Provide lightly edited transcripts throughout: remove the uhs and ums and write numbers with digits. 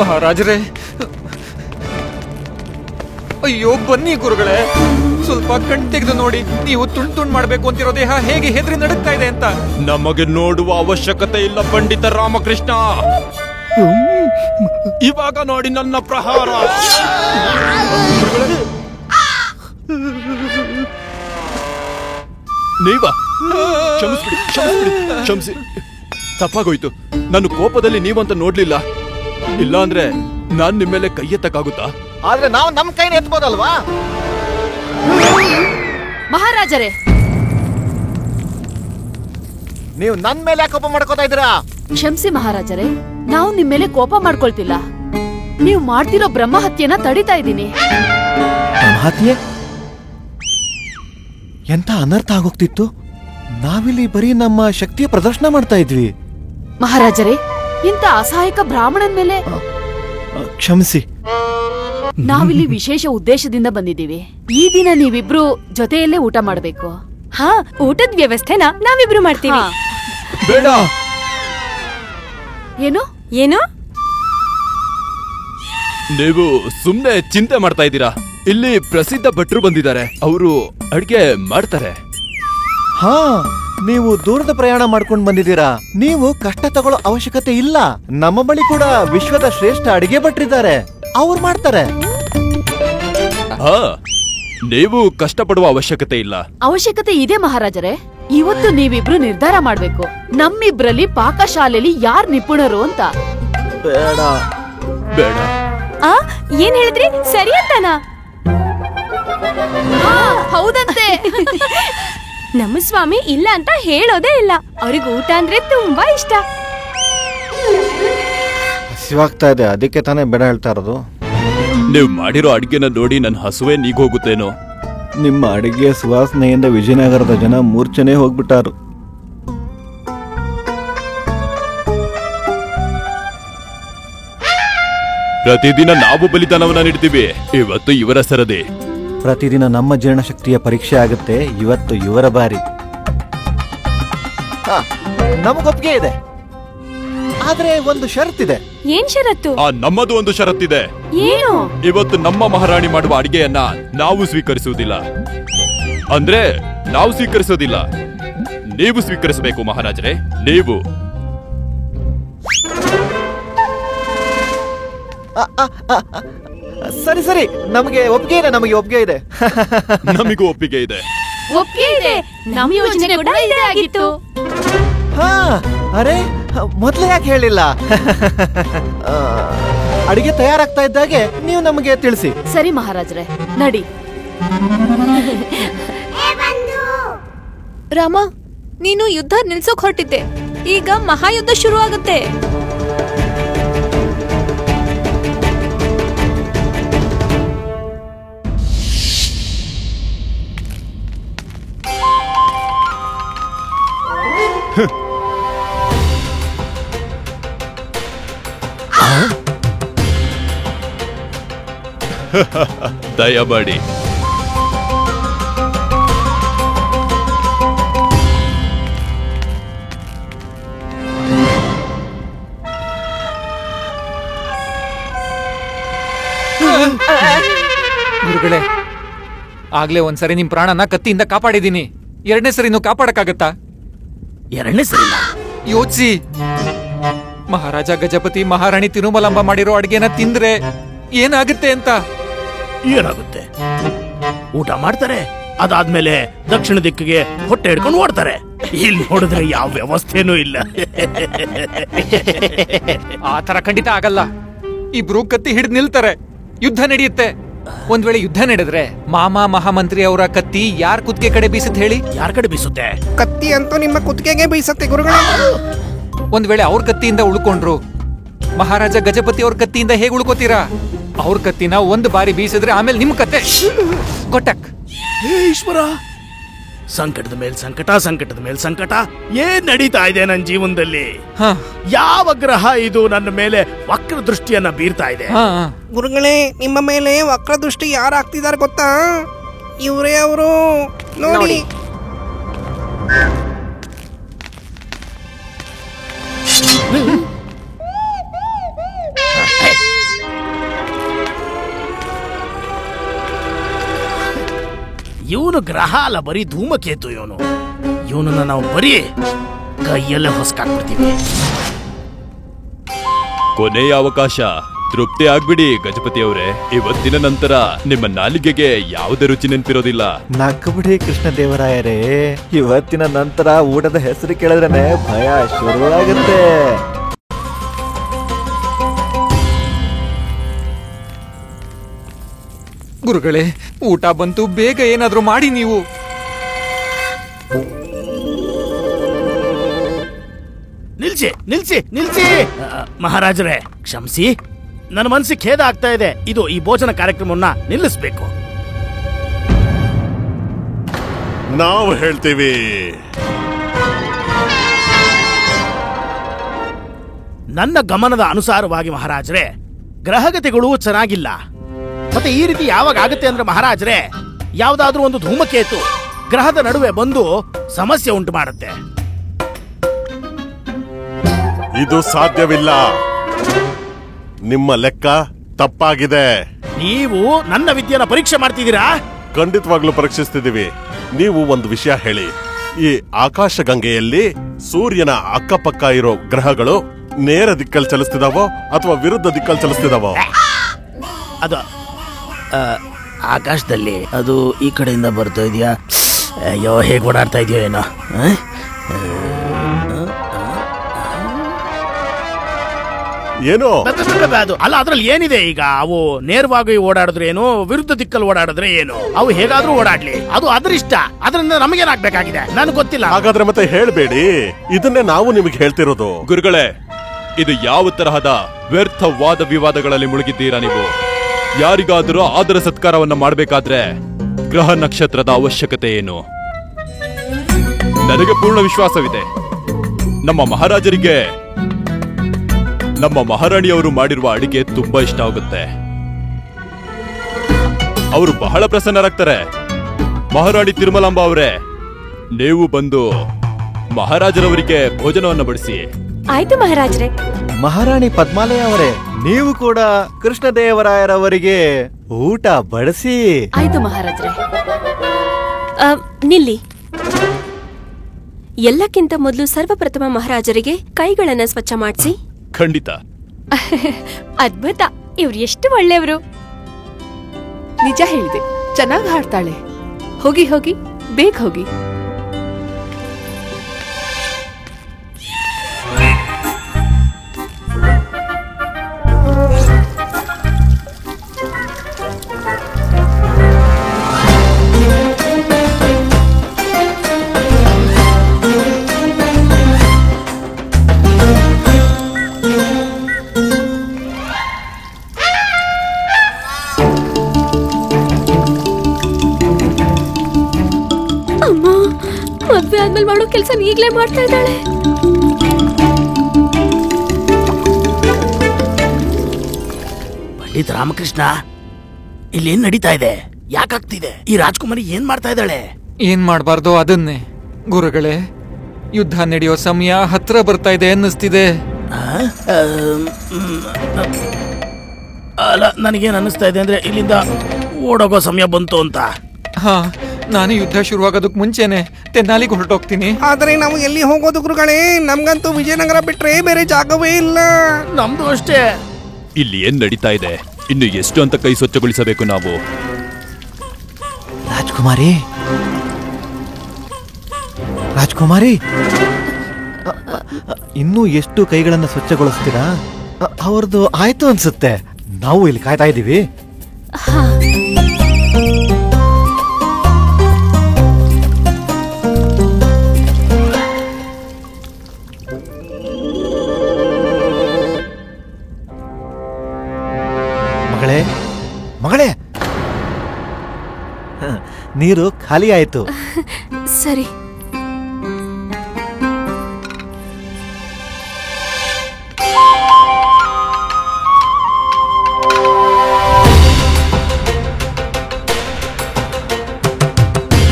ಮಹಾರಾಜರೇ, ಅಯ್ಯೋ ಬನ್ನಿ ಗುರುಗಳೇ, ಸ್ವಲ್ಪ ಕಣ್ ತೆಗೆದು ನೋಡಿ. ನೀವು ತುಂಡ್ ಮಾಡ್ಬೇಕು ಅಂತಿರೋ ದೇಹ ಹೇಗೆ ಹೆದರಿ ನಡುಕ್ತಾ ಇದೆ ಅಂತ. ನಮಗೆ ನೋಡುವ ಅವಶ್ಯಕತೆ ಇಲ್ಲ ಪಂಡಿತ ರಾಮಕೃಷ್ಣ. ಇವಾಗ ನೋಡಿ ನನ್ನ ಪ್ರಹಾರ. ನೀವ ಕ್ಷಮಿಸ್ಬಿಡಿ, ಕ್ಷಮಿಸಿ. ತಪ್ಪಾಗೋಯ್ತು. ನನ್ನ ಕೋಪದಲ್ಲಿ ನೀವಂತ ನೋಡ್ಲಿಲ್ಲ. ಇಲ್ಲ ಅಂದ್ರೆ ನಾನ್ ನಿಮ್ಮ ಮೇಲೆ ಕೈ ಎತ್ತಕ್ಕಾಗುತ್ತಾ? ಆದ್ರೆ ನಾವು ನಮ್ ಕೈನ ಎತ್ಬೋದಲ್ವಾ? ಮಹಾರಾಜರೇ, ನೀವು ನನ್ ಮೇಲೆ ಯಾಕೆ ಕೋಪ ಮಾಡ್ಕೋತಾ ಇದ್ದೀರಾ? ಕ್ಷಮಿಸಿ ಮಹಾರಾಜರೇ, ನಾವು ನಿಮ್ ಮೇಲೆ ಕೋಪ ಮಾಡ್ಕೊಳ್ತಿಲ್ಲ. ನೀವು ಮಾಡ್ತಿರೋ ಬ್ರಹ್ಮಹತ್ಯೆನ ತಡಿತಾ ಇದ್ದೀನಿ. ಬ್ರಹ್ಮಹತ್ಯೆ? ಎಂತ ಅನರ್ಥ ಆಗೋಗ್ತಿತ್ತು. ನಾವಿಲ್ಲಿ ಬರೀ ನಮ್ಮ ಶಕ್ತಿಯ ಪ್ರದರ್ಶನ ಮಾಡ್ತಾ ಇದ್ವಿ. ಮಹಾರಾಜರೇ, ಇಂಥ ಅಸಹಾಯಕ ಬ್ರಾಹ್ಮಣನ ಮೇಲೆ ಕ್ಷಮಿಸಿ. ನಾವಿಲ್ಲಿ ವಿಶೇಷ ಉದ್ದೇಶದಿಂದ ಬಂದಿದ್ದೀವಿ. ಈ ದಿನ ನೀವಿಬ್ರು ಜೊತೆಯಲ್ಲೇ ಊಟ ಮಾಡ್ಬೇಕು. ಹಾ, ಊಟದ ವ್ಯವಸ್ಥೆನ ನಾವಿಬ್ರು ಮಾಡ್ತೀವಿ. ಬೇಡ. ಏನು ಏನು? ನೀವು ಸುಮ್ನೆ ಚಿಂತೆ ಮಾಡ್ತಾ ಇದ್ದೀರಾ. ಇಲ್ಲಿ ಪ್ರಸಿದ್ಧ ಭಟ್ರು ಬಂದಿದ್ದಾರೆ, ಅವರು ಅಡ್ಗೆ ಮಾಡ್ತಾರೆ. ಹಾ, ನೀವು ದೂರದ ಪ್ರಯಾಣ ಮಾಡ್ಕೊಂಡು ಬಂದಿದ್ದೀರಾ. ನೀವು ಕಷ್ಟ ತಗೊಳ್ಳೋ ಅವಶ್ಯಕತೆ ಇಲ್ಲ. ನಮ್ಮ ಬಳಿ ಕೂಡ ವಿಶ್ವದ ಶ್ರೇಷ್ಠ ಅಡಿಗೆ ಭಟ್ರಿದ್ದಾರೆ, ಅವ್ರು ಮಾಡ್ತಾರೆ. ಹಾ, ನೀವು ಕಷ್ಟಪಡುವ ಅವಶ್ಯಕತೆ ಇಲ್ಲ. ಅವಶ್ಯಕತೆ ಇದೆ ಮಹಾರಾಜರೇ. ಇವತ್ತು ನೀವಿಬ್ರು ನಿರ್ಧಾರ ಮಾಡ್ಬೇಕು, ನಮ್ಮಿಬ್ರಲ್ಲಿ ಪಾಕಶಾಲೆಯಲ್ಲಿ ಯಾರ್ ನಿಪುಣರು ಅಂತ. ಬೇಡ ಬೇಡ. ಏನ್ ಹೇಳಿದ್ರಿ? ಸರಿ ಅಂತಾನಾ? ಹೌದಂತೆ. ನಮ್ಮ ಸ್ವಾಮಿ ಇಲ್ಲ ಅಂತ ಹೇಳೋದೇ ಇಲ್ಲ. ಅವ್ರಿಗೆ ಊಟ ಅಂದ್ರೆ ತುಂಬಾ ಇಷ್ಟ. ಹಸಿವಾಗ್ತಾ ಇದೆ, ಅದಕ್ಕೆ ತಾನೇ ಬೇಡ ಹೇಳ್ತಾ ಇರೋದು. ನೀವು ಮಾಡಿರೋ ಅಡ್ಗೆನ ನೋಡಿ ನನ್ನ ಹಸುವೆ ನೀಗೋಗುತ್ತೇನೋ. ನಿಮ್ಮ ಅಡಿಗೆಯ ಸುವಾಸನೆಯಿಂದ ವಿಜಯನಗರದ ಜನ ಮೂರ್ಛನೆ ಹೋಗ್ಬಿಟ್ಟಾರು. ಪ್ರತಿದಿನ ನಾವು ಬಲಿದಾನವನ್ನ ನೀಡ್ತೀವಿ. ಇವತ್ತು ಇವರ ಸರದಿ. ಪ್ರತಿದಿನ ನಮ್ಮ ಜೀರ್ಣಶಕ್ತಿಯ ಪರೀಕ್ಷೆ ಆಗುತ್ತೆ. ಇವತ್ತು ಇವರ ಬಾರಿ. ನಮಗೊಪ್ಪಿಗೆ ಇದೆ, ಆದ್ರೆ ಒಂದು ಷರತ್ತಿದೆ. ಏನ್ ಷರತ್ತು? ನಮ್ಮದು ಒಂದು ಷರತ್ತಿದೆ. ಏನು? ಇವತ್ತು ನಮ್ಮ ಮಹಾರಾಣಿ ಮಾಡುವ ಅಡಿಗೆಯನ್ನ ನಾವು ಸ್ವೀಕರಿಸುವುದಿಲ್ಲ. ಅಂದ್ರೆ ನಾವು ಸ್ವೀಕರಿಸೋದಿಲ್ಲ, ನೀವು ಸ್ವೀಕರಿಸಬೇಕು ಮಹಾರಾಜರೇ. ನೀವು ಸರಿ ಸರಿ, ನಮಗೆ ಒಪ್ಪಿಗೆ ಇದೆ, ನಮಗೆ ಒಪ್ಪಿಗೆ ಇದೆ. ನಮಗೂ ಒಪ್ಪಿಗೆ ಇದೆ. ಒಪ್ಪಿಗೆ ಇದೆ. ನಮ್ಮ ಯೋಚನೆ ಕೂಡ ಇದೇ ಆಗಿತ್ತು. ಹಾ, ಅರೆ ಮೊದ್ಲೇ ಯಾಕೆ ಹೇಳಿಲ್ಲ? ಅಡಿಗೆ ತಯಾರಾಗ್ತಾ ಇದ್ದಾಗೆ ನೀವು ನಮಗೆ ತಿಳಿಸಿ. ಸರಿ ಮಹಾರಾಜರೇ, ನಡಿ. ರಾಮ, ನೀನು ಯುದ್ಧ ನಿಲ್ಸೋಕ್ ಹೊರಟಿದ್ದೆ. ಈಗ ಮಹಾಯುದ್ಧ ಶುರು ಆಗುತ್ತೆ. ದಯಮಾಡಿ. ಗುರುಗಳೇ, ಆಗ್ಲೇ ಒಂದ್ಸರಿ ನಿಮ್ ಪ್ರಾಣನ ಕತ್ತಿಯಿಂದ ಕಾಪಾಡಿದೀನಿ. ಎರಡನೇ ಸರಿನೂ ಕಾಪಾಡಕ್ಕಾಗತ್ತಾ? ಎರಡನೇ ಸರಿ ಯೋಚಿಸಿ. ಮಹಾರಾಜ ಗಜಪತಿ ಮಹಾರಾಣಿ ತಿರುಮಲಂಬ ಮಾಡಿರೋ ಅಡ್ಗೆನ ತಿಂದ್ರೆ ಏನಾಗುತ್ತೆ ಅಂತ. ಏನಾಗುತ್ತೆ? ಊಟ ಮಾಡ್ತಾರೆ, ಅದಾದ್ಮೇಲೆ ದಕ್ಷಿಣ ದಿಕ್ಕಿಗೆ ಹೊಟ್ಟೆ ಹಿಡ್ಕೊಂಡು ಓಡ್ತಾರೆ. ಇಲ್ಲಿ ನೋಡಿದ್ರೆ ಯಾವ ವ್ಯವಸ್ಥೆನೂ ಇಲ್ಲ. ಆ ತರ ಖಂಡಿತ ಆಗಲ್ಲ. ಇಬ್ರು ಕತ್ತಿ ಹಿಡಿದು ನಿಲ್ತಾರೆ, ಯುದ್ಧ ನಡೆಯುತ್ತೆ. ಒಂದ್ ವೇಳೆ ಯುದ್ಧ ನಡೆದ್ರೆ ಮಾಮಾ ಮಹಾಮಂತ್ರಿ ಅವರ ಕತ್ತಿ ಯಾರ್ ಕುತ್ತಿಗೆ ಕಡೆ ಬೀಸುತ್ತೆ ಹೇಳಿ? ಯಾರ ಕಡೆ ಬೀಸುತ್ತೆ? ಕತ್ತಿ ಅಂತೂ ನಿಮ್ಮ ಕುತ್ತಿಗೆಗೆ ಬೀಸುತ್ತೆ ಗುರುಗಳೇ. ಒಂದ್ ವೇಳೆ ಅವ್ರ ಕತ್ತಿಯಿಂದ ಉಳ್ಕೊಂಡ್ರು, ಮಹಾರಾಜ ಗಜಪತಿ ಅವ್ರ ಕತ್ತಿಯಿಂದ ಹೇಗೆ ಉಳ್ಕೋತೀರಾ? ಅವ್ರ ಕತ್ತಿನ ಒಂದು ಬಾರಿ ಬೀಸಿದ್ರೆ ಆಮೇಲೆ ನಿಮ್ ಕತ್ತೆ ಗೊಟ್ಟಕ್. ಈಶ್ವರ, ಸಂಕಟದ ಮೇಲ್ ಸಂಕಟ, ಸಂಕಟದ ಮೇಲ್ ಸಂಕಟ. ಏನ್ ನಡೀತಾ ಇದೆ ನನ್ನ ಜೀವನದಲ್ಲಿ? ಯಾವ ಗ್ರಹ ಇದು ನನ್ನ ಮೇಲೆ ವಕ್ರ ದೃಷ್ಟಿಯನ್ನ ಬೀರ್ತಾ ಇದೆ? ಗುರುಗಳೇ, ನಿಮ್ಮ ಮೇಲೆ ವಕ್ರ ದೃಷ್ಟಿ ಯಾರು ಆಗ್ತಿದ್ದಾರೆ ಗೊತ್ತಾ? ಇವರೇ ಅವರು ನೋಡಿ. ಇವನು ಗ್ರಹ ಅಲ್ಲ, ಬರೀ ಧೂಮಕೇತು ಇವನನ್ನ ನಾವು ಬರೀ ಕೈಯಲ್ಲೇ ಹೊಸ್ಕಾಕ್ಬಿಡ್ತೀವಿ. ಕೊನೆಯ ಅವಕಾಶ. ತೃಪ್ತಿ ಆಗ್ಬಿಡಿ ಗಜಪತಿ ಅವರೇ. ಇವತ್ತಿನ ನಂತರ ನಿಮ್ಮ ನಾಲಿಗೆಗೆ ಯಾವುದೇ ರುಚಿ ನೆನಪಿರೋದಿಲ್ಲ. ನಕ್ಕಬಿಡಿ ಕೃಷ್ಣದೇವರಾಯರೇ, ಇವತ್ತಿನ ನಂತರ ಊಟದ ಹೆಸರು ಕೇಳಿದ್ರೇನೆ ಭಯ ಶುರುವಾಗುತ್ತೆ. ಗುರುಗಳೇ, ಊಟ ಬಂತು, ಬೇಗ ಏನಾದ್ರೂ ಮಾಡಿ ನೀವು. ನಿಲ್ಸಿ ನಿಲ್ಸಿ ನಿಲ್ಸಿ. ಮಹಾರಾಜರೇ ಕ್ಷಮಿಸಿ, ನನ್ನ ಮನಸ್ಸಿಗೆ ಖೇದ ಆಗ್ತಾ ಇದೆ. ಈ ಭೋಜನ ಕಾರ್ಯಕ್ರಮವನ್ನ ನಿಲ್ಲಿಸಬೇಕು. ನಾವು ಹೇಳ್ತೀವಿ. ನನ್ನ ಗಮನದ ಅನುಸಾರವಾಗಿ ಮಹಾರಾಜರೇ, ಗ್ರಹಗತಿಗಳು ಚೆನ್ನಾಗಿಲ್ಲ. ಮತ್ತೆ ಈ ರೀತಿ ಯಾವಾಗ ಆಗುತ್ತೆ ಅಂದ್ರೆ ಮಹಾರಾಜರೇ, ಯಾವ್ದಾದ್ರೂ ಒಂದು ಧೂಮಕೇತು ಗ್ರಹದ ನಡುವೆ ಬಂದು ಸಮಸ್ಯೆ ಉಂಟು ಮಾಡುತ್ತೆ. ಇದು ಸಾಧ್ಯವಿಲ್ಲ. ನಿಮ್ಮ ಲೆಕ್ಕ ತಪ್ಪಾಗಿದೆ. ನೀವು ನನ್ನ ವಿದ್ಯೆನ ಪರೀಕ್ಷೆ ಮಾಡ್ತಿದ್ದೀರಾ? ಖಂಡಿತವಾಗ್ಲೂ ಪರೀಕ್ಷಿಸ್ತಿದ್ದೀವಿ. ನೀವು ಒಂದು ವಿಷಯ ಹೇಳಿ, ಈ ಆಕಾಶ ಗಂಗೆಯಲ್ಲಿ ಸೂರ್ಯನ ಅಕ್ಕಪಕ್ಕ ಇರೋ ಗ್ರಹಗಳು ನೇರ ದಿಕ್ಕಲ್ಲಿ ಚಲಿಸ್ತಿದಾವೋ ಅಥವಾ ವಿರುದ್ಧ ದಿಕ್ಕಲ್ಲಿ ಚಲಿಸ್ತಿದಾವೋ? ಅದು ಆಕಾಶದಲ್ಲಿ ಅದು ಈ ಕಡೆಯಿಂದ ಬರ್ತಾ ಇದೆಯಾ? ಅಯ್ಯೋ, ಹೇಗೆ ಓಡಾಡ್ತಾ ಇದೆಯೋ ಏನೋ. ಏನೋ ಅದು ಅಲ್ಲ, ಅದ್ರಲ್ಲಿ ಏನಿದೆ ಈಗ? ಅವು ನೇರವಾಗಿ ಓಡಾಡಿದ್ರೆ ಏನು, ವಿರುದ್ಧ ದಿಕ್ಕಲ್ಲಿ ಓಡಾಡಿದ್ರೆ ಏನು? ಅವು ಹೇಗಾದ್ರೂ ಓಡಾಡ್ಲಿ, ಅದು ಅದರಿಷ್ಟ. ಅದರಿಂದ ನಮಗೇನಾಗ್ಬೇಕಾಗಿದೆ ನನಗೆ ಗೊತ್ತಿಲ್ಲ. ಹಾಗಾದ್ರೆ ಮತ್ತೆ ಹೇಳ್ಬೇಡಿ, ಇದನ್ನೇ ನಾವು ನಿಮಗೆ ಹೇಳ್ತಿರೋದು. ಗುರುಗಳೇ, ಇದು ಯಾವ ತರಹದ ವ್ಯರ್ಥ ವಾದ ವಿವಾದಗಳಲ್ಲಿ ಮುಳುಗಿದ್ದೀರಾ ನೀವು? ಯಾರಿಗಾದರೂ ಆದರ ಸತ್ಕಾರವನ್ನ ಮಾಡಬೇಕಾದ್ರೆ ಗ್ರಹ ನಕ್ಷತ್ರದ ಅವಶ್ಯಕತೆ ಏನು? ನನಗೆ ಪೂರ್ಣ ವಿಶ್ವಾಸವಿದೆ, ನಮ್ಮ ಮಹಾರಾಜರಿಗೆ ನಮ್ಮ ಮಹಾರಾಣಿಯವರು ಮಾಡಿರುವ ಅಡಿಗೆ ತುಂಬಾ ಇಷ್ಟ ಆಗುತ್ತೆ. ಅವರು ಬಹಳ ಪ್ರಸನ್ನರಾಗ್ತಾರೆ. ಮಹಾರಾಣಿ ತಿರುಮಲಾಂಬ ಅವರೇ, ನೀವು ಬಂದು ಮಹಾರಾಜರವರಿಗೆ ಭೋಜನವನ್ನು ಬಡಿಸಿ. ಆಯ್ತು ಮಹಾರಾಜ್ರೆ. ಮಹಾರಾಣಿ ಪದ್ಮಾಲಯ ಅವರೇ, ನೀವು ಕೂಡ ಕೃಷ್ಣದೇವರಾಯರವರಿಗೆ ಊಟ ಬಡಿಸಿ. ಆಯ್ತು ಮಹಾರಾಜ್ರೆ. ನಿಲ್ಲಿ. ಎಲ್ಲಕ್ಕಿಂತ ಮೊದಲು ಸರ್ವಪ್ರಥಮ ಮಹಾರಾಜರಿಗೆ ಕೈಗಳನ್ನ ಸ್ವಚ್ಛ ಮಾಡಿಸಿ. ಖಂಡಿತ. ಅದ್ಭುತ, ಇವ್ರು ಎಷ್ಟು ಒಳ್ಳೆಯವರು. ನಿಜ ಹೇಳಿದೆ, ಚೆನ್ನಾಗಿ ಹಾಡ್ತಾಳೆ. ಹೋಗಿ ಹೋಗಿ, ಬೇಗ ಹೋಗಿ. ಮದ್ವೆ ಆದ್ಮೇಲೆ ಮಾಡೋ ಕೆಲಸ ಈಗ್ಲೇ ಮಾಡ್ತಾ ಇದ್ದಾಳೆ. ಪಂಡಿತ್ ರಾಮಕೃಷ್ಣ, ಇಲ್ಲಿ ಏನ್ ನಡೀತಾ ಇದೆ? ಯಾಕಾಗ್ತಿದೆ? ಈ ರಾಜ್ಕುಮಾರಿ ಏನ್ ಮಾಡ್ತಾ ಇದ್ದಾಳೆ? ಏನ್ ಮಾಡ್ಬಾರ್ದು ಅದನ್ನೇ. ಗುರುಗಳೇ, ಯುದ್ಧ ನಡೆಯೋ ಸಮಯ ಹತ್ರ ಬರ್ತಾ ಇದೆ ಅನ್ನಿಸ್ತಿದೆ. ಅಲ್ಲ, ನನಗೇನ್ ಅನ್ನಿಸ್ತಾ ಇದೆ ಅಂದ್ರೆ ಇಲ್ಲಿಂದ ಓಡೋಗೋ ಸಮಯ ಬಂತು ಅಂತ. ಹಾ, ನಾನು ಯುದ್ಧ ಶುರುವಾಗೋದಕ್ ಮುಂಚೆನೆ ತೆನ್ನಾಲಿಗೆ ಹೊರಟೋಗ್ತೀನಿ. ಆದ್ರೆ ನಾವು ಎಲ್ಲಿ ಹೋಗೋದು ಗುರುಗಳೇ? ನಮ್ಗಂತೂ ವಿಜಯನಗರ ಬಿಟ್ರೆ ಬೇರೆ ಜಾಗವೇ ಇಲ್ಲ. ನಮ್ದು ಅಷ್ಟೇ. ಇಲ್ಲಿ ಏನ್ ನಡೀತಾ ಇದೆ? ಇನ್ನು ಎಷ್ಟು ಅಂತ ಕೈ ಸ್ವಚ್ಛಗೊಳಿಸಬೇಕು ನಾವು? ರಾಜ್ಕುಮಾರಿ, ರಾಜ್ಕುಮಾರಿ, ಇನ್ನೂ ಎಷ್ಟು ಕೈಗಳನ್ನ ಸ್ವಚ್ಛಗೊಳಿಸ್ತೀರಾ? ಅವ್ರದ್ದು ಆಯ್ತು ಅನ್ಸುತ್ತೆ. ನಾವು ಇಲ್ಲಿ ಕಾಯ್ತಾ ಇದ್ದೀವಿ. ಮಗಳೇ, ಮಗಳೇ, ನೀರು ಖಾಲಿ ಆಯ್ತು. ಸರಿ.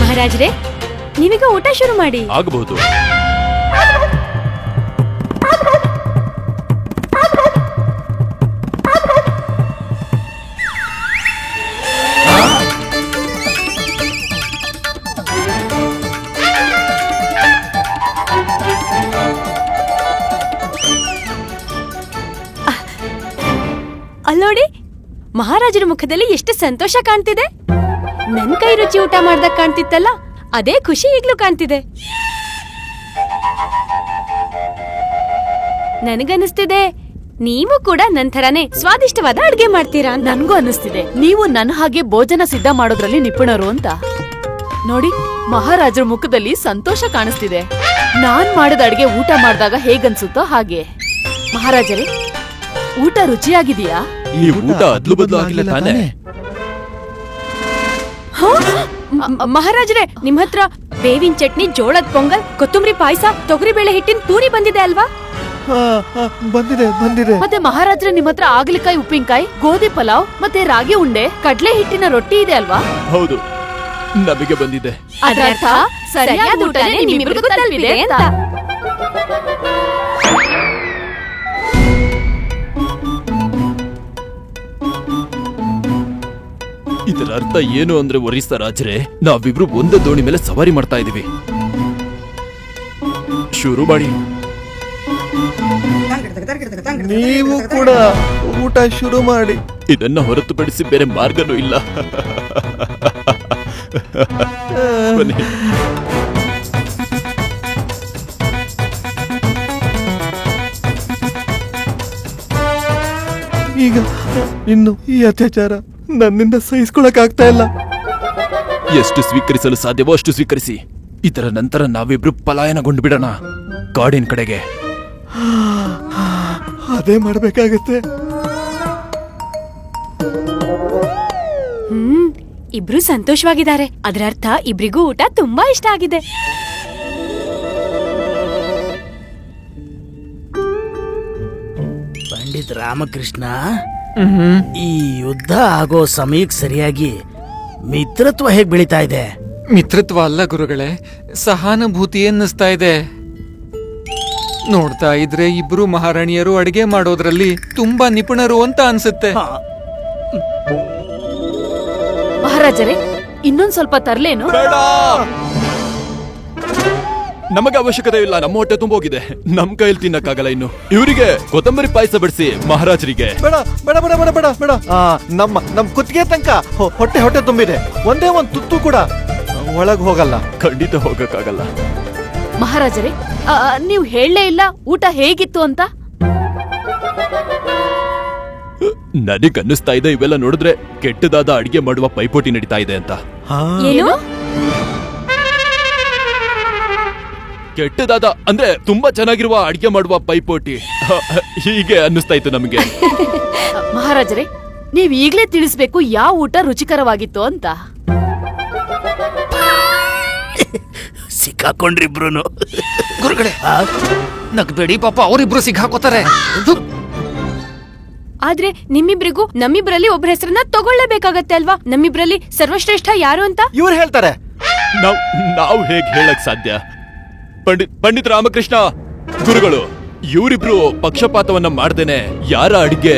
ಮಹಾರಾಜ್ರೆ, ನೀವೀಗ ಊಟ ಶುರು ಮಾಡಿ. ಆಗಬಹುದು. ಮಹಾರಾಜರ ಮುಖದಲ್ಲಿ ಎಷ್ಟು ಸಂತೋಷ ಕಾಣ್ತಿದೆ. ನನ್ ಕೈ ರುಚಿ ಊಟ ಮಾಡ್ದಾಗ ಕಾಣ್ತಿತ್ತಲ್ಲ, ಅದೇ ಖುಷಿ ಈಗ್ಲೂ ಕಾಣ್ತಿದೆ. ನನಗನ್ನಿಸ್ತಿದೆ ನೀವು ಕೂಡ ನನ್ ಥರಾನೇ ಸ್ವಾದಿಷ್ಟವಾದ ಅಡ್ಗೆ ಮಾಡ್ತೀರಾ ಅಂತ. ನನ್ಗೂ ಅನ್ನಿಸ್ತಿದೆ ನೀವು ನನ್ನ ಹಾಗೆ ಭೋಜನ ಸಿದ್ಧ ಮಾಡೋದ್ರಲ್ಲಿ ನಿಪುಣರು ಅಂತ. ನೋಡಿ, ಮಹಾರಾಜರ ಮುಖದಲ್ಲಿ ಸಂತೋಷ ಕಾಣಿಸ್ತಿದೆ. ನಾನ್ ಮಾಡಿದ ಅಡ್ಗೆ ಊಟ ಮಾಡಿದಾಗ ಹೇಗನ್ಸುತ್ತೋ ಹಾಗೆ. ಮಹಾರಾಜರೇ, ಊಟ ರುಚಿಯಾಗಿದೆಯಾ? ಈ ಊಟ ಅದ್ಲು ಬದ್ಲು ಆಗಿಲ್ಲ ತಾನೆ? ಮಹಾರಾಜರೇ, ನಿಮ್ ಹತ್ರ ಬೇವಿನ ಚಟ್ನಿ, ಜೋಳದ ಪೊಂಗಲ್, ಕೊತ್ತಂಬರಿ ಪಾಯಸ, ತೊಗರಿಬೇಳೆ ಹಿಟ್ಟಿನ ಪೂರಿ ಬಂದಿದೆ ಅಲ್ವಾ? ಬಂದಿದೆ ಬಂದಿದೆ. ಮತ್ತೆ ಮಹಾರಾಜರೇ, ನಿಮ್ ಹತ್ರ ಆಗ್ಲಿಕಾಯಿ, ಉಪ್ಪಿನಕಾಯಿ, ಗೋಧಿ ಪಲಾವ್, ಮತ್ತೆ ರಾಗಿ ಉಂಡೆ, ಕಡ್ಲೆ ಹಿಟ್ಟಿನ ರೊಟ್ಟಿ ಇದೆ ಅಲ್ವಾ? ಹೌದು, ನಮಗೆ ಬಂದಿದೆ. ಅದರರ್ಥ ಸರಿಯಾದ ಊಟನೇ ನಿಮ್ಮಿಬ್ರಿಗೂ ತಲುಪಿದೆ ಅಂತ. ಇದರ ಅರ್ಥ ಏನು ಅಂದ್ರೆ ಒರಿಸ್ಸಾ ರಾಜರೇ, ನಾವಿಬ್ರು ಒಂದೇ ದೋಣಿ ಮೇಲೆ ಸವಾರಿ ಮಾಡ್ತಾ ಇದೀವಿ. ಶುರು ಮಾಡಿ. ನೀವು ಕೂಡ ಊಟ ಶುರು ಮಾಡಿ. ಇದನ್ನ ಹೊರತುಪಡಿಸಿ ಬೇರೆ ಮಾರ್ಗನೂ ಇಲ್ಲ. ಬನ್ನಿ. ಈಗ ಇನ್ನು ಈ ಅತ್ಯಾಚಾರ ನನ್ನಿಂದ ಸಹಿಸ್ಕೊಳಕ್ ಆಗ್ತಾ ಇಲ್ಲ. ಎಷ್ಟು ಸ್ವೀಕರಿಸಲು ಸಾಧ್ಯವೋ ಅಷ್ಟು ಸ್ವೀಕರಿಸಿ. ಇದರ ನಂತರ ನಾವಿಬ್ರು ಪಲಾಯನಗೊಂಡು ಬಿಡೋಣ ಕಾಡಿನ ಕಡೆಗೆ. ಅದೇ ಮಾಡ್ಬೇಕಾಗತ್ತೆ. ಇಬ್ರು ಸಂತೋಷವಾಗಿದ್ದಾರೆ. ಅದರರ್ಥ ಇಬ್ರಿಗೂ ಊಟ ತುಂಬಾ ಇಷ್ಟ ಆಗಿದೆ. ಪಂಡಿತ್ ರಾಮಕೃಷ್ಣ, ಈ ಯುದ್ಧ ಆಗೋ ಸಮಯಕ್ಕೆ ಸರಿಯಾಗಿ ಮಿತ್ರತ್ವ ಹೇಗ್ ಬೆಳೀತಾ ಇದೆ? ಮಿತ್ರತ್ವ ಅಲ್ಲ ಗುರುಗಳೇ, ಸಹಾನುಭೂತಿ ಅನ್ನಿಸ್ತಾ ಇದೆ. ನೋಡ್ತಾ ಇದ್ರೆ ಇಬ್ರು ಮಹಾರಾಣಿಯರು ಅಡಿಗೆ ಮಾಡೋದ್ರಲ್ಲಿ ತುಂಬಾ ನಿಪುಣರು ಅಂತ ಅನ್ಸುತ್ತೆ. ಮಹಾರಾಜರೇ, ಇನ್ನೊಂದ್ ಸ್ವಲ್ಪ ತರ್ಲೇನು? ಬೇಡ, ನಮಗೆ ಅವಶ್ಯಕತೆ ಇಲ್ಲ. ನಮ್ಮ ಹೊಟ್ಟೆ ತುಂಬೋಗಿದೆ, ನಮ್ ಕೈಯಲ್ಲಿ ತಿನ್ನಕ್ಕಾಗಲ್ಲ. ಇನ್ನು ಇವರಿಗೆ ಕೊತ್ತಂಬರಿ ಪಾಯಸ ಬಿಡಿಸಿ ಮಹಾರಾಜರಿಗೆ. ಬೇಡ ಬೇಡ ಬೇಡ ಬೇಡ ಬೇಡ ಬೇಡ. ನಮ್ ಕುತ್ತಿಗೆ ತನಕ ಹೊಟ್ಟೆ ತುಂಬಿದೆ. ಒಂದೇ ಒಂದ್ ತುತ್ತು ಕೂಡ ಒಳಗ್ ಹೋಗಲ್ಲ. ಖಂಡಿತ ಹೋಗಕ್ಕಾಗಲ್ಲ. ಮಹಾರಾಜರೇ, ನೀವು ಹೇಳಲೇ ಇಲ್ಲ ಊಟ ಹೇಗಿತ್ತು ಅಂತ. ನನಗನ್ನಿಸ್ತಾ ಇದೆ ಇವೆಲ್ಲ ನೋಡಿದ್ರೆ ಕೆಟ್ಟದಾದ ಅಡಿಗೆ ಮಾಡುವ ಪೈಪೋಟಿ ನಡೀತಾ ಇದೆ ಅಂತ. ಏನು? ಕೆಟ್ಟದಾದ ಅಂದ್ರೆ ತುಂಬಾ ಚೆನ್ನಾಗಿರುವ ಅಡಿಗೆ ಮಾಡುವ ಪೈಪೋಟಿ ಹೀಗೆ ಅನ್ನಿಸ್ತಾ ಇತ್ತು ನಮಗೆ. ಮಹಾರಾಜರೇ, ನೀವ್ ಈಗ್ಲೇ ತಿಳಿಸ್ಬೇಕು ಯಾವ ಊಟ ರುಚಿಕರವಾಗಿತ್ತು ಅಂತ. ಸಿಕ್ಕಾಕೊಂಡ್ರಿಬ್ರು. ಗುರುಗಳೇ, ನಗ್ಬೇಡಿ, ಪಾಪ ಅವರಿಬ್ರು ಸಿಕ್ಕಾಕೋತಾರೆ. ಆದ್ರೆ ನಿಮ್ಮಿಬ್ರಿಗೂ ನಮ್ಮಿಬ್ರಲ್ಲಿ ಒಬ್ಬರ ಹೆಸರನ್ನ ತಗೊಳ್ಳೇಬೇಕಾಗತ್ತೆ ಅಲ್ವಾ? ನಮ್ಮಿಬ್ರಲ್ಲಿ ಸರ್ವಶ್ರೇಷ್ಠ ಯಾರು ಅಂತ ಇವ್ರು ಹೇಳ್ತಾರೆ. ನಾವು ಹೇಗ್ ಹೇಳಕ್ ಸಾಧ್ಯ? ಪಂಡಿತ್ ರಾಮಕೃಷ್ಣ ಗುರುಗಳು ಇವರಿಬ್ರು ಪಕ್ಷಪಾತವನ್ನ ಮಾಡ್ದೇನೆ ಯಾರ ಅಡಿಗೆ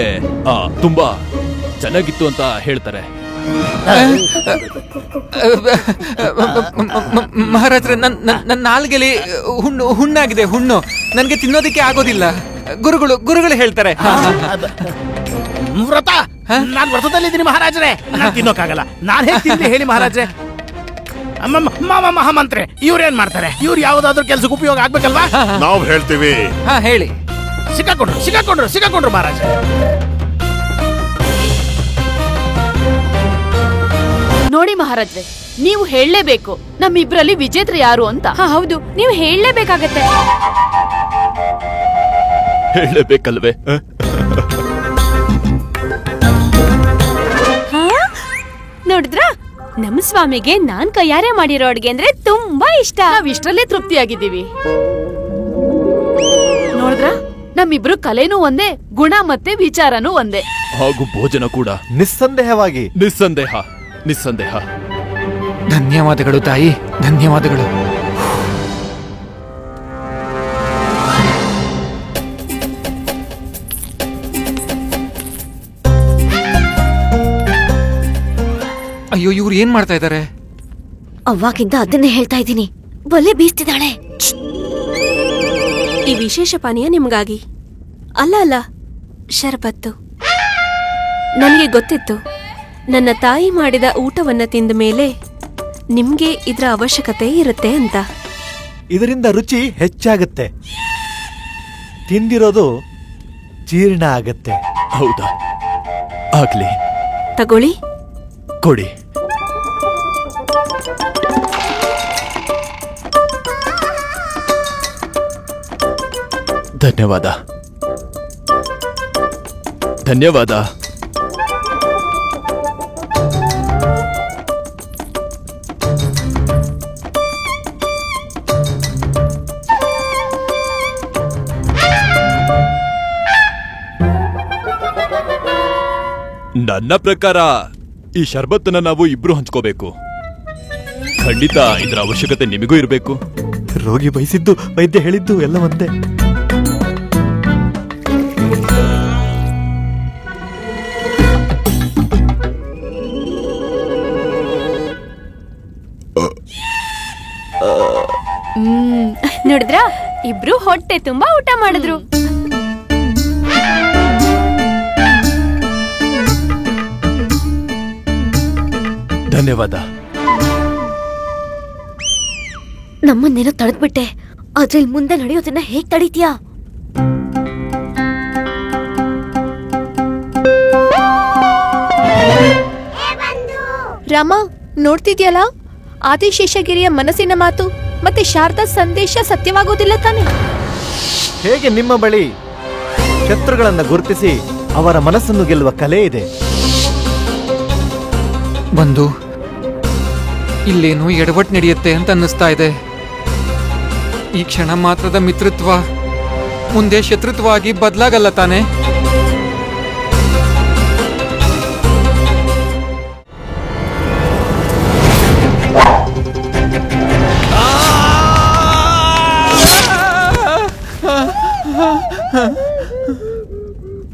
ತುಂಬಾ ಚೆನ್ನಾಗಿತ್ತು ಅಂತ ಹೇಳ್ತಾರೆ. ಮಹಾರಾಜ್ರೆ, ನನ್ನ ನಾಲ್ಗೆಲಿ ಹುಣ್ಣಾಗಿದೆ. ಹುಣ್ಣು ನನ್ಗೆ ತಿನ್ನೋದಿಕ್ಕೆ ಆಗೋದಿಲ್ಲ. ಗುರುಗಳು ಹೇಳ್ತಾರೆ. ವ್ರತ? ನಾನ್ ವ್ರತದಲ್ಲಿದ್ದೀನಿ ಮಹಾರಾಜರೇ, ನಾನ್ ತಿನ್ನೋಕ್ಕಾಗಲ್ಲ. ನಾನ್ ಹೇಗೆ ತಿಂದೆ ಹೇಳಿ ಮಹಾರಾಜರೇ? ಮಹಾಮಂತ್ರಿ ಇವ್ರೇನ್ ಮಾಡ್ತಾರೆ? ಇವ್ರು ಯಾವ್ದಾದ್ರು ಕೆಲ್ಸಕ್ಕೆ ಉಪಯೋಗ ಆಗ್ಬೇಕಲ್ವಾ? ನಾವು ಹೇಳ್ತೀವಿ. ಹೇಳಿ. ಸಿಕ್ಕಾಕೊಂಡ್ರು ಮಹಾರಾಜ. ನೋಡಿ ಮಹಾರಾಜ್ರೆ, ನೀವು ಹೇಳಲೇಬೇಕು ನಮ್ಮಿಬ್ರಲ್ಲಿ ವಿಜೇತ್ರ ಯಾರು ಅಂತ. ಹೌದು, ನೀವು ಹೇಳಲೇಬೇಕಾಗತ್ತೆ. ಹೇಳಬೇಕಲ್ವೇ? ನೋಡಿದ್ರ, ನಮ್ಮ ಸ್ವಾಮಿಗೆ ನಾನ್ ಕೈಯಾರೆ ಮಾಡಿರೋ ಅಡ್ಗೆ ಅಂದ್ರೆ ತುಂಬಾ ಇಷ್ಟ. ನಾವ್ ಇಷ್ಟರಲ್ಲೇ ತೃಪ್ತಿಯಾಗಿದ್ದೀವಿ. ನೋಡಿದ್ರ, ನಮ್ಮಿಬ್ರು ಕಲೆನೂ ಒಂದೇ, ಗುಣ ಮತ್ತೆ ವಿಚಾರನೂ ಒಂದೇ, ಹಾಗೂ ಭೋಜನ ಕೂಡ. ನಿಸ್ಸಂದೇಹವಾಗಿ. ನಿಸ್ಸಂದೇಹ. ಧನ್ಯವಾದಗಳು ತಾಯಿ, ಧನ್ಯವಾದಗಳು. ಅಯ್ಯೋ, ಇವ್ರು ಏನ್ ಮಾಡ್ತಾ ಇದ್ದಾರೆ? ಅವಾಗಿಂದ ಅದನ್ನೇ ಹೇಳ್ತಾ ಇದ್ದೀನಿ, ಒಲೆ ಬೀಸ್ತಿದ್ದಾಳೆ. ಈ ವಿಶೇಷ ಪಾನೀಯ ನಿಮ್ಗಾಗಿ. ಅಲ್ಲ ಶರಬತ್ತು. ನನಗೆ ಗೊತ್ತಿತ್ತು ನನ್ನ ತಾಯಿ ಮಾಡಿದ ಊಟವನ್ನ ತಿಂದ ಮೇಲೆ ನಿಮ್ಗೆ ಇದರ ಅವಶ್ಯಕತೆ ಇರುತ್ತೆ ಅಂತ. ಇದರಿಂದ ರುಚಿ ಹೆಚ್ಚಾಗುತ್ತೆ, ತಿಂದಿರೋದು ಜೀರ್ಣ ಆಗತ್ತೆ. ಹೌದಾ? ಆಗ್ಲಿ, ತಗೊಳ್ಳಿ. ಕೊಡಿ. ಧನ್ಯವಾದ. ಧನ್ಯವಾದ. ನನ್ನ ಪ್ರಕಾರ ಈ ಶರ್ಬತ್ತನ್ನ ನಾವು ಇಬ್ರು ಹಂಚ್ಕೋಬೇಕು. ಖಂಡಿತ ಇದರ ಅವಶ್ಯಕತೆ ನಿಮಗೂ ಇರಬೇಕು. ರೋಗಿ ಬಯಸಿದ್ದು ವೈದ್ಯ ಹೇಳಿದ್ದು ಎಲ್ಲ ಒಂದೇ. ನೋಡಿದ್ರಾ, ಇಬ್ರು ಹೊಟ್ಟೆ ತುಂಬಾ ಊಟ ಮಾಡಿದ್ರು. ಧನ್ಯವಾದ. ನಮ್ಮನ್ನೇನೋ ತಡೆದ್ಬಿಟ್ಟೆ, ಆದ್ರೆ ಇಲ್ಲಿ ಮುಂದೆ ನಡೆಯೋದನ್ನ ಹೇಗ್ ತಡೀತೀಯಾ? ರಾಮ, ನೋಡ್ತಿದ್ಯಲ್ಲ, ಆದಿಶೇಷಗಿರಿಯ ಮನಸ್ಸಿನ ಮಾತು ಮತ್ತೆ ಶಾರದಾ ಸಂದೇಶ ಸತ್ಯವಾಗೋದಿಲ್ಲ ತಾನೆ? ಹೇಗೆ ನಿಮ್ಮ ಬಳಿ ಶತ್ರುಗಳನ್ನ ಗುರುತಿಸಿ ಅವರ ಮನಸ್ಸನ್ನು ಗೆಲ್ಲುವ ಕಲೆ ಇದೆ. ಬಂದು ಇಲ್ಲೇನೋ ಎಡವಟ್ ನಡೆಯುತ್ತೆ ಅಂತ ಅನ್ನಿಸ್ತಾ ಇದೆ. ಈ ಕ್ಷಣ ಮಾತ್ರದ ಮಿತ್ರತ್ವ ಮುಂದೆ ಶತ್ರುತ್ವ ಆಗಿ ಬದಲಾಗಲ್ಲ ತಾನೆ?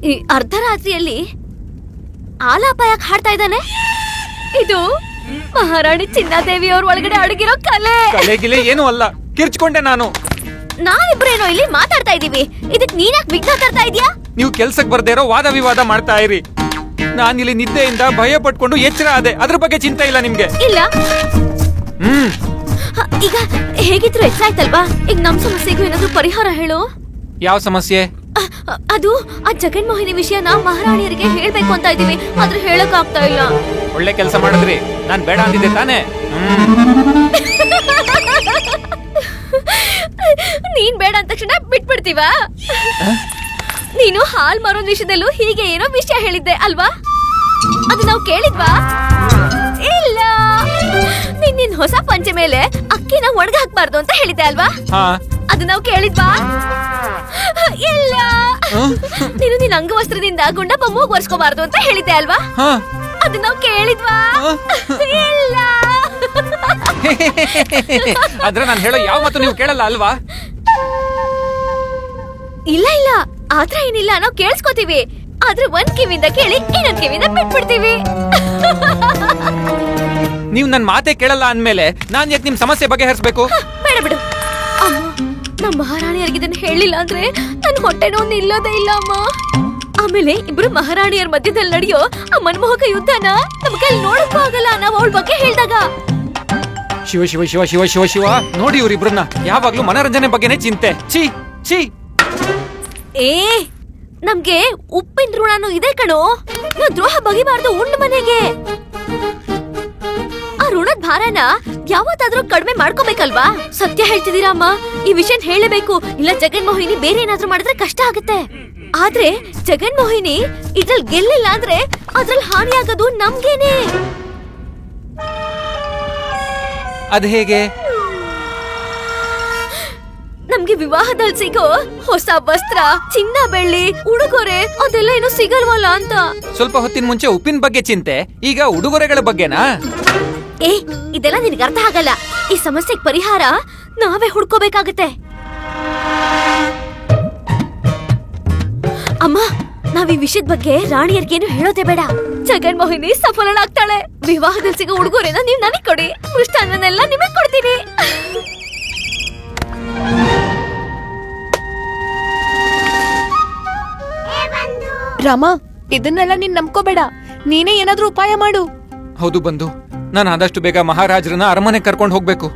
ಈ ಅರ್ಧರಾತ್ರಿಯಲ್ಲಿ ಆಲಾಪ ಯಾಕೆ ಹಾಡ್ತಾ ಇದ್ದಾನೆ? ಇದು ಮಹಾರಾಣಿ ಚಿನ್ನಾದೇವಿ ಅವ್ರ ಒಳಗಡೆ ಅಡಗಿರೋ ಕಲೆ. ಕಲೆಗಿಲೆ ಏನೂ ಅಲ್ಲ, ಕಿರ್ಚ್ಕೊಂಡೆ ನಾನು. ನಾವಿಬ್ರೇನೋ ಇಲ್ಲಿ ಮಾತಾಡ್ತಾ ಇದೀವಿ, ಇದಕ್ ನೀನ್ಯಾಕ್ ವಿಘ್ನ ತರ್ತಾ ಇದೀಯಾ? ನೀವು ಕೆಲ್ಸಕ್ಕೆ ಬರ್ದೇ ಇರೋ ವಾದ ವಿವಾದ ಮಾಡ್ತಾ ಇರಿ. ನಾನಿಲ್ಲಿ ನಿದ್ದೆಯಿಂದ ಭಯ ಪಟ್ಕೊಂಡು ಎಚ್ಚರ ಆದೆ, ಅದ್ರ ಬಗ್ಗೆ ಚಿಂತೆ ಇಲ್ಲ ನಿಮ್ಗೆ? ಇಲ್ಲ. ಈಗ ಹೇಗಿದ್ರು ಎಚ್ಚಾಯ್ತಲ್ವಾ? ಈಗ ನಮ್ ಸಮಸ್ಯೆಗೂ ಏನಾದ್ರು ಪರಿಹಾರ ಹೇಳು. ಯಾವ ಸಮಸ್ಯೆ? ಅದು ಆ ಜಗನ್ಮೋಹಿನಿ ವಿಷಯನ ಮಹಾರಾಣಿಯರಿಗೆ ಹೇಳ್ಬೇಕು ಅಂತ ಇದೀವಿ, ಆದ್ರೆ ಹೇಳಕ್ ಆಗ್ತಾ ಇಲ್ಲ. ಒಳ್ಳೆ ಕೆಲಸ ಮಾಡಿದ್ರಿ, ನಾನ್ ಬೇಡ ಅಂದಿದ್ದೆ ತಾನೆ. ನೀನ್ ಬೇಡ ಅಂದ ತಕ್ಷಣ ಬಿಟ್ಬಿಡ್ತೀವಾ? ನೀನು ಹಾಲ್ ಮಾರೋ ವಿಷಯದಲ್ಲೂ ಹೀಗೆ ಏನೋ ವಿಷಯ ಹೇಳಿದ್ದೆ ಅಲ್ವಾ? ಅದು ನಾವು ಕೇಳಿದ್ವಾ? ಇಲ್ಲ. ನಿನ್ ಹೊಸ ಪಂಚೆ ಮೇಲೆ ಅಕ್ಕಿನ ಒಣಗ ಹಾಕ್ಬಾರ್ದು ಅಂತ ಹೇಳಿದ್ದೆ ಅಲ್ವಾ? ಅದು ನಾವು ಕೇಳಿದ್ವಾ? ಇಲ್ಲ. ನೀನು ನಿನ್ನ ಅಂಗವಸ್ತ್ರದಿಂದ ಗುಂಡಪ್ಪ ಮೂಗು ಒರೆಸ್ಕೋಬಾರ್ದು ಅಂತ ಹೇಳಿದ್ದೆ ಅಲ್ವಾ? ಅದು ನಾವು ಕೇಳಿದ್ವಾ? ಇಲ್ಲ. ಆದ್ರೆ ನಾನು ಹೇಳೋ ಯಾವ ಮಾತು ನೀವು ಕೇಳಲ್ಲ ಅಲ್ವಾ? ಇಲ್ಲ ಇಲ್ಲ, ಆತರ ಏನಿಲ್ಲ, ನಾವು ಕೇಳಿಸ್ಕೋತೀವಿ. ಆದ್ರೆ ಒಂದ್ ಕಿವಿಯಿಂದ ಕೇಳಿ ಇನ್ನೊಂದ್ ಕಿವಿಯಿಂದ ಬಿಟ್ಬಿಡ್ತೀವಿ. ನೀವು ನನ್ ಮಾತೆ ಕೇಳಲ್ಲ ಅಂದ್ಮೇಲೆ ನಾನ್ ಯಾಕೆ ನಿಮ್ ಸಮಸ್ಯೆ ಬಗೆಹರಿಸಬೇಕು? ಬೇಡ ಬಿಡು ಅಮ್ಮ, ನಮ್ಮ ಮಹಾರಾಣಿಯರಿಗೆ ಇದನ್ನ ಹೇಳಿಲ್ಲ ಅಂದ್ರೆ ನನ್ ಹೊಟ್ಟೆ ನೋವು ನಿಲ್ಲೋದೇ ಇಲ್ಲ ಅಮ್ಮ. ಆಮೇಲೆ ಇಬ್ರು ಮಹಾರಾಣಿಯರ ಮಧ್ಯದಲ್ಲಿ ನಡೆಯೋ ಆ ಮನಮೋಹಕ ಯುದ್ಧನ ನಮ್ ಕೈಲಿ ನೋಡಕ್ಕೂ ಆಗಲ್ಲ ನಾವು ಅವಳ ಬಗ್ಗೆ ಹೇಳಿದಾಗ. ಶಿವ ಶಿವ ಶಿವ ಶಿವ ಶಿವ ಶಿವ, ನೋಡಿ ಇವ್ರಿಬ್ರನ್ನ ಯಾವಾಗ್ಲೂ ಮನರಂಜನೆ ಬಗ್ಗೆನೇ ಚಿಂತೆ. ಛೀ ಛೀ. ಏ, ನಮ್ಗೆ ಉಪ್ಪಿನ ಋಣನು ಇದೆ ಕಣೋ. ನಾವು ದ್ರೋಹ ಬಗೆಬಾರ್ದು ಉಂಡು ಮನೆಗೆ. ಆ ಋಣದ ಭಾರನ ಯಾವತ್ತಾದ್ರೂ ಕಡಿಮೆ ಮಾಡ್ಕೋಬೇಕಲ್ವಾ? ಸತ್ಯ ಹೇಳ್ತಿದ್ದೀರಾ ಅಮ್ಮ, ಈ ವಿಷಯ ಹೇಳಬೇಕು, ಇಲ್ಲ ಜಗನ್ಮೋಹಿನಿ ಬೇರೆ ಏನಾದ್ರೂ ಮಾಡಿದ್ರೆ ಕಷ್ಟ ಆಗುತ್ತೆ. ಆದ್ರೆ ಜಗನ್ಮೋಹಿನಿ ಇದ್ರಲ್ಲಿ ಗೆಲ್ಲಿಲ್ಲ ಅಂದ್ರೆ ಅದ್ರಲ್ಲಿ ಹಾನಿಯಾಗೋದು ನಮ್ಗೇನೆ. ಅದ್ ಹೇಗೆ? ನಮ್ಗೆ ವಿವಾಹದಲ್ಲಿ ಸಿಗೋ ಹೊಸ ವಸ್ತ್ರ, ಚಿನ್ನ ಬೆಳ್ಳಿ, ಉಡುಗೊರೆ ಅದೆಲ್ಲ ಏನು ಸಿಗಲ್ವಲ್ಲ ಅಂತ. ಸ್ವಲ್ಪ ಹೊತ್ತಿನ ಮುಂಚೆ ಉಪ್ಪಿನ ಬಗ್ಗೆ ಚಿಂತೆ, ಈಗ ಉಡುಗೊರೆಗಳ ಬಗ್ಗೆನಾ? ಏ, ಇದೆಲ್ಲ ನಿನಗೆ ಅರ್ಥ ಆಗಲ್ಲ. ಈ ಸಮಸ್ಯೆಗೆ ಪರಿಹಾರ ನಾವೇ ಹುಡ್ಕೋಬೇಕಾಗತ್ತೆ. ಅಮ್ಮ, ನಾವ್ ಈ ವಿಷಯದ ಬಗ್ಗೆ ರಾಣಿಯರ್ಗೇನು ಹೇಳೋದೇ ಬೇಡ. ಜಗನ್ಮೋಹಿನಿ ಸಫಲಳಾಗ್ತಾಳೆ. ವಿವಾಹದಲ್ಲಿ ಸಿಗೋ ಉಡುಗೊರೆನ ನೀವ್ ನನಗ್ ಕೊಡಿ, ಮೃಷ್ಟಾನ್ನನೆಲ್ಲ ನಿಮಗ್ ಕೊಡ್ತೀನಿ. ರಾಮ, ಇದನ್ನೆಲ್ಲ ನೀನ್ ನಂಬ್ಕೋಬೇಡ, ನೀನೇ ಏನಾದ್ರೂ ಉಪಾಯ ಮಾಡು. ಹೌದು ಬಂಧು, ನಾನು ಆದಷ್ಟು ಬೇಗ ಮಹಾರಾಜರನ್ನ ಅರಮನೆ ಕರ್ಕೊಂಡು ಹೋಗ್ಬೇಕು.